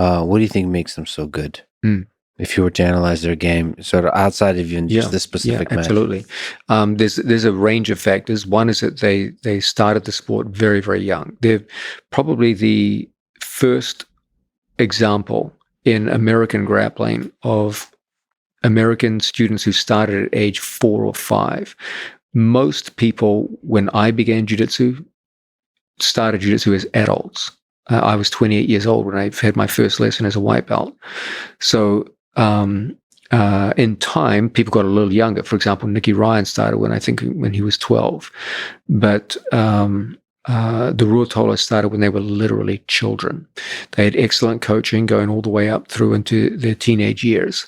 What do you think makes them so good? Mm. If you were to analyze their game, sort of outside of even just this specific match. Absolutely. There's a range of factors. One is that they started the sport very, very young. They're probably the first example in American grappling of American students who started at age 4 or 5. Most people, when I began jiu-jitsu, started jiu-jitsu as adults. I was 28 years old when I had my first lesson as a white belt. So in time, people got a little younger. For example, Nicky Ryan started when he was 12. But the Ruotolos started when they were literally children. They had excellent coaching going all the way up through into their teenage years.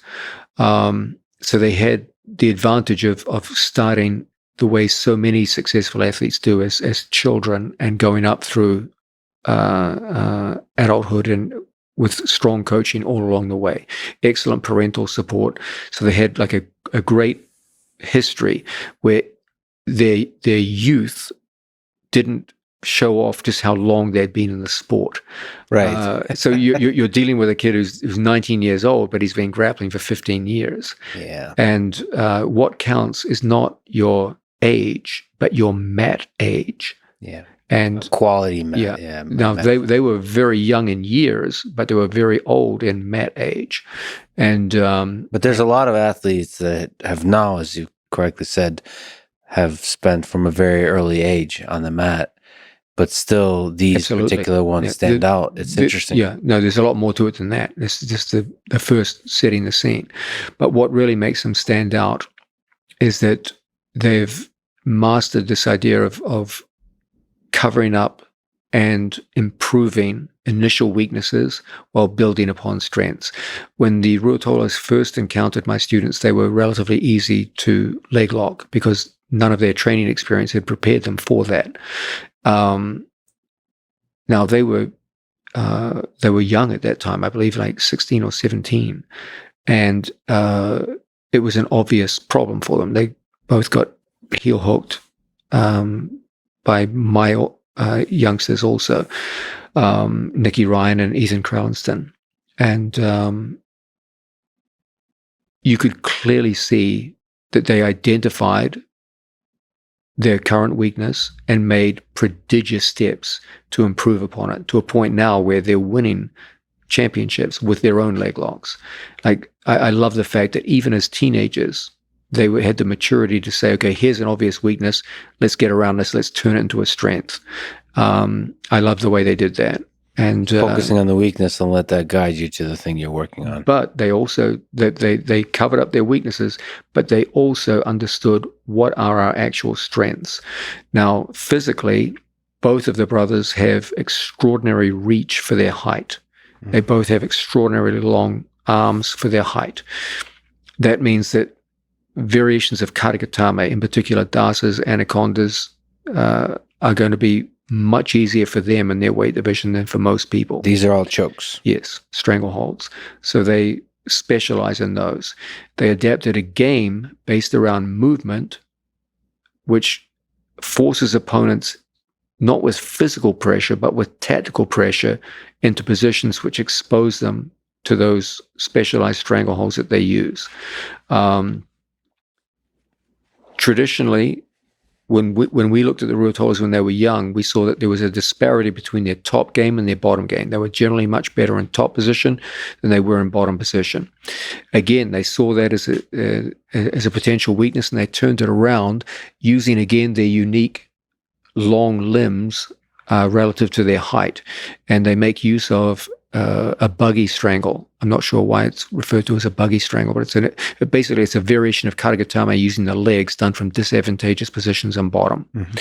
So they had the advantage of starting the way so many successful athletes do as children and going up through adulthood and with strong coaching all along the way. Excellent parental support. So they had like a great history where their youth didn't show off just how long they'd been in the sport. Right. So you're dealing with a kid who's 19 years old, but he's been grappling for 15 years. Yeah. And what counts is not your age, but your mat age. Yeah. And quality mat. Yeah. Now they were very young in years, but they were very old in mat age. And but there's a lot of athletes that have now, as you correctly said, have spent from a very early age on the mat. But still, these particular ones stand out. It's interesting. Yeah, no, there's a lot more to it than that. This is just the first setting the scene. But what really makes them stand out is that they've mastered this idea of covering up and improving initial weaknesses while building upon strengths. When the Ruotolos first encountered my students, they were relatively easy to leg lock because none of their training experience had prepared them for that. Now they were young at that time, I believe like 16 or 17. And it was an obvious problem for them. They both got heel hooked by my youngsters also, Nicky Ryan and Ethan Crownston. And you could clearly see that they identified their current weakness and made prodigious steps to improve upon it, to a point now where they're winning championships with their own leg locks. Like, I love the fact that even as teenagers, they had the maturity to say, okay, here's an obvious weakness. Let's get around this. Let's turn it into a strength. I love the way they did that. And focusing on the weakness and let that guide you to the thing you're working on. But they also they covered up their weaknesses, but they also understood what are our actual strengths. Now, physically, both of the brothers have extraordinary reach for their height. They both have extraordinarily long arms for their height. That means that variations of katagatame, in particular dasas, anacondas, are going to be much easier for them in their weight division than for most people. These are all chokes. Yes, strangleholds. So they specialize in those. They adapted a game based around movement, which forces opponents not with physical pressure, but with tactical pressure into positions which expose them to those specialized strangleholds that they use. Traditionally, when we looked at the Ruotolos when they were young, we saw that there was a disparity between their top game and their bottom game. They were generally much better in top position than they were in bottom position. Again, they saw that as a potential weakness, and they turned it around using, again, their unique long limbs relative to their height. And they make use of a buggy strangle. I'm not sure why it's referred to as a buggy strangle, but basically it's a variation of katagatame using the legs done from disadvantageous positions on bottom. Mm-hmm.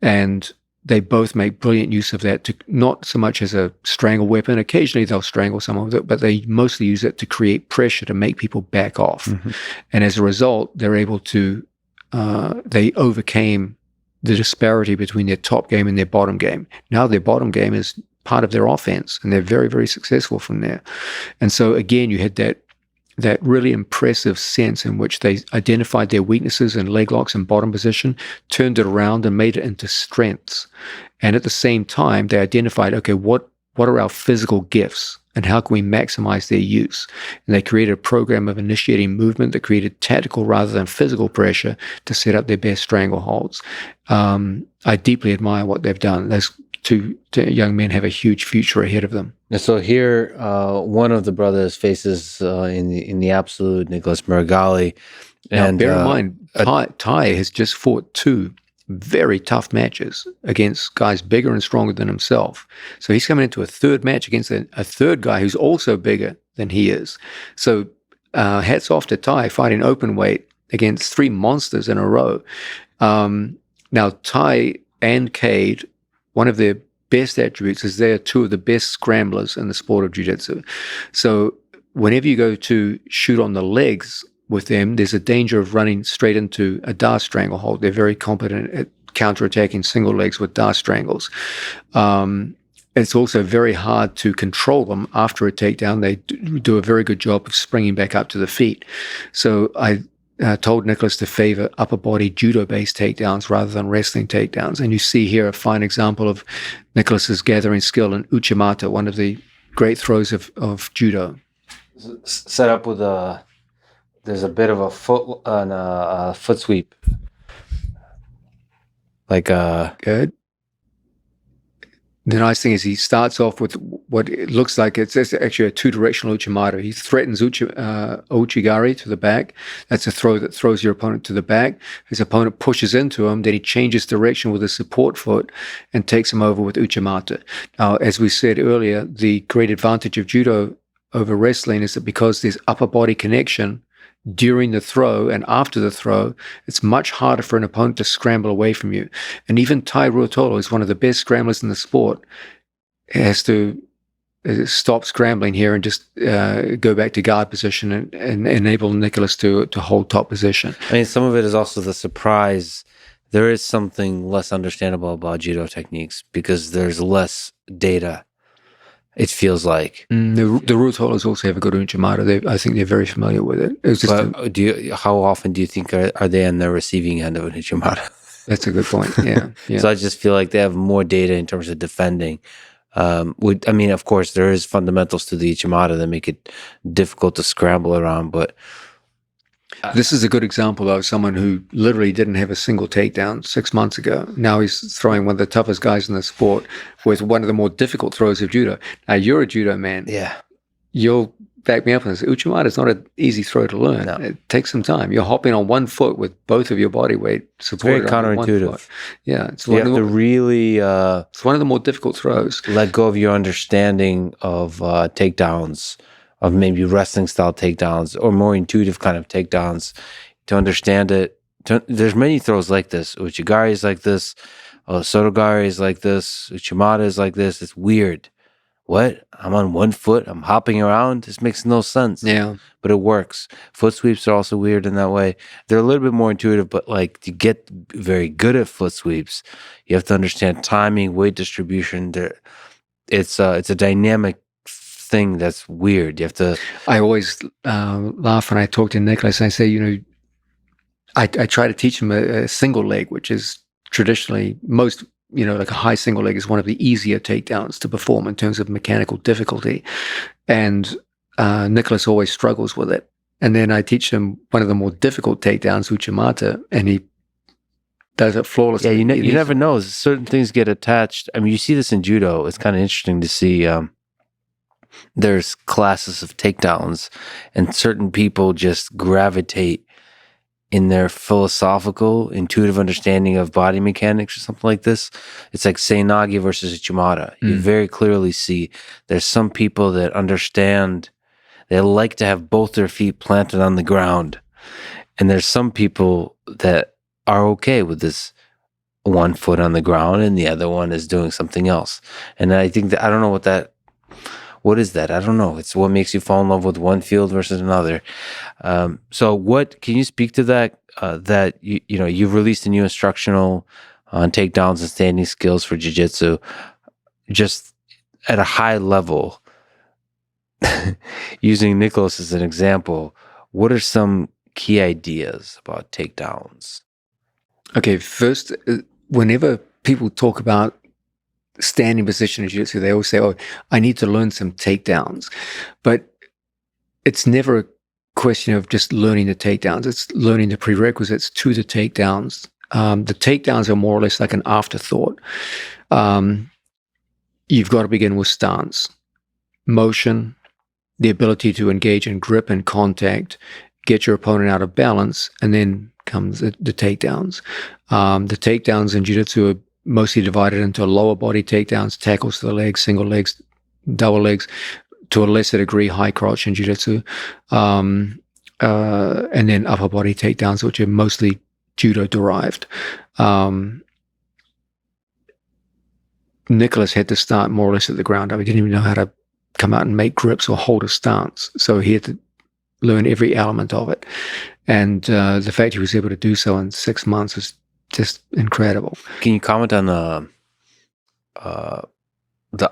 And they both make brilliant use of that, to not so much as a strangle weapon. Occasionally they'll strangle someone with it, but they mostly use it to create pressure to make people back off. Mm-hmm. And as a result, they're able to, they overcame the disparity between their top game and their bottom game. Now their bottom game is part of their offense, and they're very, very successful from there. And so again, you had that really impressive sense in which they identified their weaknesses in leg locks and bottom position, turned it around and made it into strengths. And at the same time, they identified, okay, what are our physical gifts? and how can we maximize their use? And they created a program of initiating movement that created tactical rather than physical pressure to set up their best strangleholds. I deeply admire what they've done. Those two young men have a huge future ahead of them. And so here, one of the brothers faces in the absolute Nicholas Muragali. And now, bear in mind, Ty has just fought 2 very tough matches against guys bigger and stronger than himself. So he's coming into a 3rd match against a 3rd guy who's also bigger than he is. So hats off to Ty fighting open weight against 3 monsters in a row. Now, Ty and Cade, one of their best attributes is they're 2 of the best scramblers in the sport of jiu-jitsu. So whenever you go to shoot on the legs with them, there's a danger of running straight into a Da stranglehold. They're very competent at counterattacking single legs with Da strangles. It's also very hard to control them after a takedown. They do a very good job of springing back up to the feet. So I told Nicholas to favor upper body judo-based takedowns rather than wrestling takedowns. And you see here a fine example of Nicholas's gathering skill in uchimata, one of the great throws of judo. Set up with there's a bit of a foot sweep. Good. The nice thing is he starts off with what it looks like it's actually a 2-directional uchimata. He threatens ouchigari to the back. That's a throw that throws your opponent to the back. His opponent pushes into him, then he changes direction with a support foot and takes him over with uchimata. Now, as we said earlier, the great advantage of judo over wrestling is that because there's upper body connection during the throw and after the throw, it's much harder for an opponent to scramble away from you. And even Tai Ruotolo is one of the best scramblers in the sport. He has to stop scrambling here and just go back to guard position and enable Nicholas to hold top position. I mean, some of it is also the surprise. There is something less understandable about judo techniques because there's less data. It feels like the Ruotolos also have a good uchimata. I think they're very familiar with it. It's just how often do you think are they on the receiving end of an uchimata? That's a good point. Yeah. So I just feel like they have more data in terms of defending. I mean, of course, there is fundamentals to the uchimata that make it difficult to scramble around, but this is a good example of someone who literally didn't have a single takedown 6 months ago. Now he's throwing one of the toughest guys in the sport with one of the more difficult throws of judo. Now, you're a judo man. Yeah. You'll back me up on this. Uchimata is not an easy throw to learn. No. It takes some time. You're hopping on one foot with both of your body weight supported. It's very counterintuitive. Yeah. It's one of the more difficult throws. Let go of your understanding of takedowns, of maybe wrestling style takedowns or more intuitive kind of takedowns to understand it. There's many throws like this. Uchigari is like this. Sotogari is like this. Uchimata is like this. It's weird. What? I'm on one foot. I'm hopping around. This makes no sense. Yeah. But it works. Foot sweeps are also weird in that way. They're a little bit more intuitive, but like to get very good at foot sweeps, you have to understand timing, weight distribution. It's a dynamic thing that's weird. You have to. I always laugh when I talk to Nicholas. I say, I try to teach him a single leg, which is traditionally most, like a high single leg is one of the easier takedowns to perform in terms of mechanical difficulty. And Nicholas always struggles with it. And then I teach him one of the more difficult takedowns, uchimata, and he does it flawlessly. Yeah, you never know. Certain things get attached. I mean, you see this in judo. It's kind of interesting to see. There's classes of takedowns, and certain people just gravitate in their philosophical, intuitive understanding of body mechanics or something like this. It's like Seinagi versus Uchimata. You very clearly see there's some people that understand, they like to have both their feet planted on the ground. And there's some people that are okay with this one foot on the ground and the other one is doing something else. And I think that, I don't know what is that? I don't know. It's what makes you fall in love with one field versus another. So what, can you speak to that, that you've released a new instructional on takedowns and standing skills for jiu-jitsu, just at a high level, using Nicholas as an example, what are some key ideas about takedowns? Okay, first, whenever people talk about standing position in jiu-jitsu, they always say, oh, I need to learn some takedowns. But it's never a question of just learning the takedowns. It's learning the prerequisites to the takedowns. The takedowns are more or less like an afterthought. You've got to begin with stance, motion, the ability to engage in grip and contact, get your opponent out of balance, and then comes the takedowns. The takedowns in jiu-jitsu are mostly divided into lower body takedowns, tackles to the legs, single legs, double legs, to a lesser degree, high crotch in jiu-jitsu, and then upper body takedowns, which are mostly judo derived. Nicholas had to start more or less at the ground. He didn't even know how to come out and make grips or hold a stance. So he had to learn every element of it. And the fact he was able to do so in 6 months is just incredible. Can you comment on the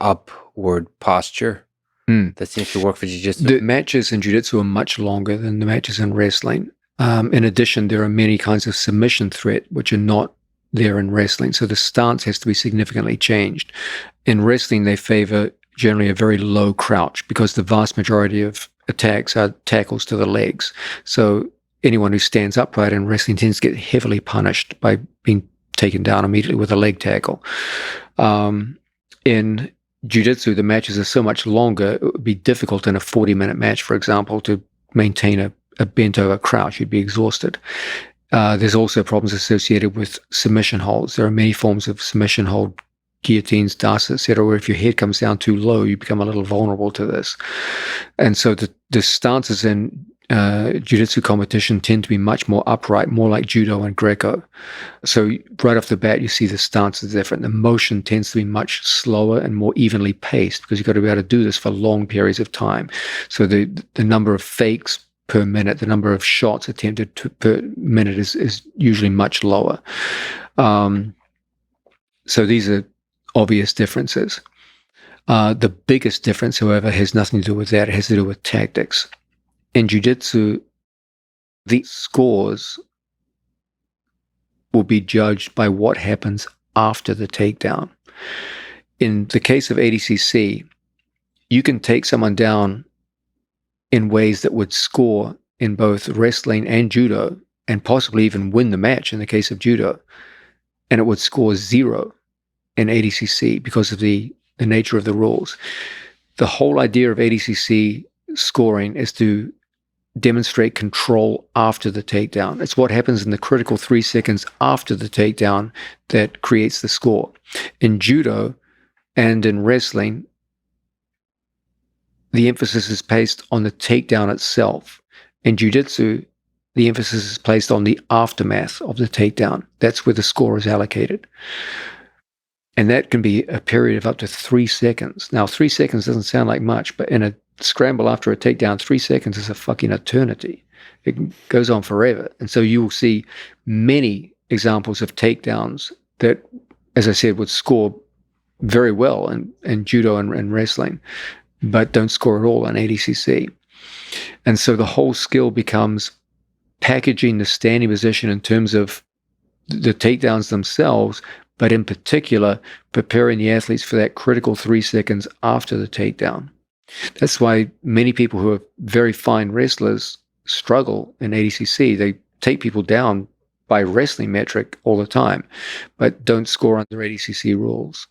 upward posture? That seems to work for jiu-jitsu. The matches in jiu-jitsu are much longer than the matches in wrestling. In addition, there are many kinds of submission threat which are not there in wrestling. So the stance has to be significantly changed. In wrestling, they favor generally a very low crouch because the vast majority of attacks are tackles to the legs. So anyone who stands upright in wrestling tends to get heavily punished by being taken down immediately with a leg tackle. In jiu-jitsu, the matches are so much longer, it would be difficult in a 40-minute match, for example, to maintain a bent-over crouch. You'd be exhausted. There's also problems associated with submission holds. There are many forms of submission hold, guillotines, darts, etc., where if your head comes down too low, you become a little vulnerable to this. And so the stances in jiu-jitsu competition tend to be much more upright, more like judo and Greco. So right off the bat, you see the stance is different. The motion tends to be much slower and more evenly paced because you've got to be able to do this for long periods of time. So the number of fakes per minute, the number of shots attempted per minute is usually much lower. So these are obvious differences. The biggest difference, however, has nothing to do with that. It has to do with tactics. In jiu-jitsu, the scores will be judged by what happens after the takedown. In the case of ADCC, you can take someone down in ways that would score in both wrestling and judo, and possibly even win the match in the case of judo, and it would score 0 in ADCC because of the nature of the rules. The whole idea of ADCC scoring is to demonstrate control after the takedown. It's what happens in the critical 3 seconds after the takedown that creates the score. In judo and in wrestling, the emphasis is placed on the takedown itself. In jiu-jitsu, the emphasis is placed on the aftermath of the takedown. That's where the score is allocated. And that can be a period of up to 3 seconds. Now, 3 seconds doesn't sound like much, but in a scramble after a takedown, 3 seconds is a fucking eternity. It goes on forever. And so you will see many examples of takedowns that, as I said, would score very well in judo and wrestling, but don't score at all in ADCC. And so the whole skill becomes packaging the standing position in terms of the takedowns themselves, but in particular, preparing the athletes for that critical 3 seconds after the takedown. That's why many people who are very fine wrestlers struggle in ADCC. They take people down by wrestling metric all the time, but don't score under ADCC rules.